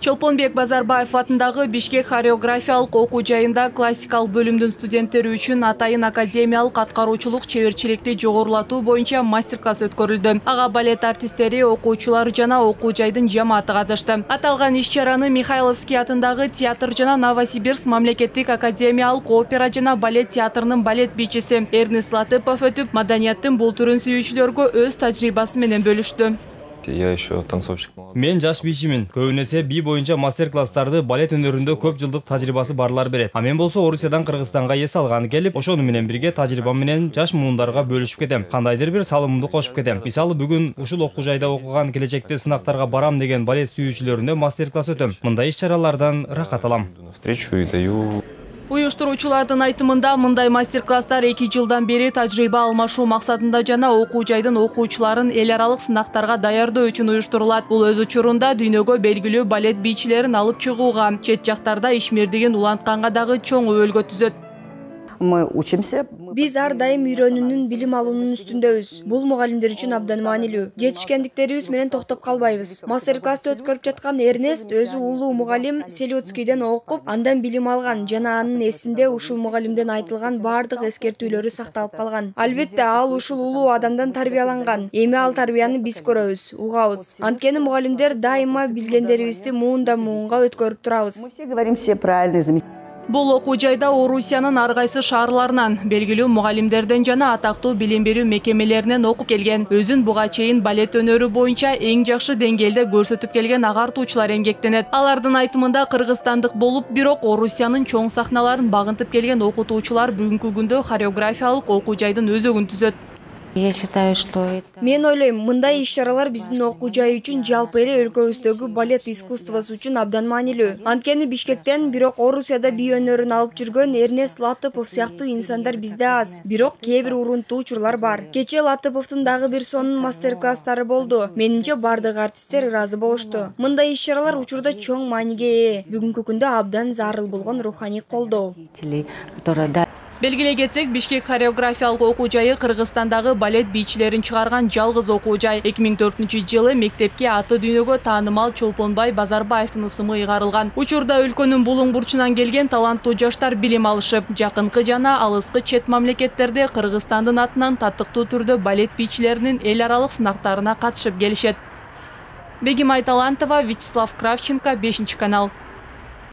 Чолпонбек Базарбаев атындагы Бишкек хореографиялык окуу жайында классикалык бөлүмдүн студенттери үчүн атайын академиялык аткаруучулук чеберчиликти жогорулатуу боюнча мастер-класс өткөрүлдү. Ага балет артисттери, окуучулар жана окуу жайдын жамааты катышты. Аталган иш-чараны Михайловский атындагы театр жана Новосибирск мамлекеттик академиялык опера жана балет театрынын балет бийчиси Эрнест Латыпов өтүп, маданияттын бул түрүн сүйүүчүлөргө өз тажрыйбасы менен бөлүштү. Я еще танцовщик. Мен жаш бийчимин. Көбүнесе бий боюнча мастер-класстарды балет өнөрүндө көп жылдык тажрыйбасы барлар берет. А мен болсо Орусиядан Кыргызстанга эс алганы келип, ошону менен бирге тажрыйбам менен жаш муундарга бөлүшүп кетем. Кандайдыр бир салымымды кошуп кетем. Мисалы, бүгүн ушул окуу жайда окуган, келечекте сынактарга барам деген балет сүйүүчүлөрүнө мастер-класс өтөм. Мындай иш-чаралардан рахат алам. Встречу и даю. Уюштуруучулардын айтымында мындай мастер-класстар 2 жылдан бери тажрыйба алмашуу максатында жана окуу жайдын окуучуларын эл аралык сынактарга даярдоо үчүн уюштурулат. Бул өз учурунда дүйнөгө белгилүү балет бийчилерин алып чыгууга, чет жактарда ишмердигин улантканга дагы чоң өбөлгө түзөт. Биз ар дайым үйрөнүүнүн, билим алуунун үстүндөбүз. Бул мугалимдер үчүн абдан маанилүү. Жетишкендиктерибиз менен токтоп калбайбыз. Мастер-классты өткөрүп жаткан Эрнест өзү улуу мугалим Селиоцкийден окуп, андан билим алган жана анын эсинде ушул мугалимден айтылган бардык эскертүүлөрү сакталып калган. Албетте, ал ушул улуу адамдан тарбияланган. Эми ал тарбияны биз көрөбүз, угабыз. Анткени мугалимдер дайыма билгендерибизди муундан муунга өткөрүп турабыз. Бул окуу жайда Орусиянын ар кайсы шаарларынан белгилүү мугалимдерден жана атактуу билим берүү мекемелеринен окуп келген, өзүн буга чейин балет өнөрү боюнча эң жакшы деңгээлде көрсөтүп келген агартуучулар эмгектенет. Алардын айтымында кыргызстандык болуп, бирок Орусиянын чоң сахналарын багынтып келген окутуучулар бүгүнкү күндө хореографиялык окуу жайдын өзөгүн түзөт. Мен ойлойм, мындай иш-чаралар биздин окуу жай үчүн, жалпы эле өлкөбүздөгү балет искусствосу үчүн абдан маанилүү. Анткени Бишкектен, бирок Орусияда бий өнөрүн алып жүргөн Эрнест Латыпов сыяктуу инсандар бизде аз. Бирок кээ бир урунттуу учурлар бар. Кечээ Латыповдун дагы бир сонун мастер-класстары болду. Менимче бардык артисттер ыраазы болушту. Мындай иш-чаралар учурда чоң мааниге ээ. Бүгүнкү күндө абдан зарыл болгон руханий колдоо. Белгилей кетсек, Бишкек хореографиялык окуу жайы Кыргызстандагы балет бийчилерин чыгарган жалгыз окуу жай. 2004-жылы мектепке аты дүйнөгө таанымал Чолпонбай Базарбаевдин ысымы ыйгарылган. Учурда өлкөнүн булуң бурчунан келген таланттуу жаштар билим алышып, жакынкы жана алыскы чет мамлекеттерде Кыргызстандын атынан татыктуу түрдө балет бийчилеринин эл аралык сынактарына катышып келишет. Бегимай Талантова, Вячеслав Кравченко, 5 канал.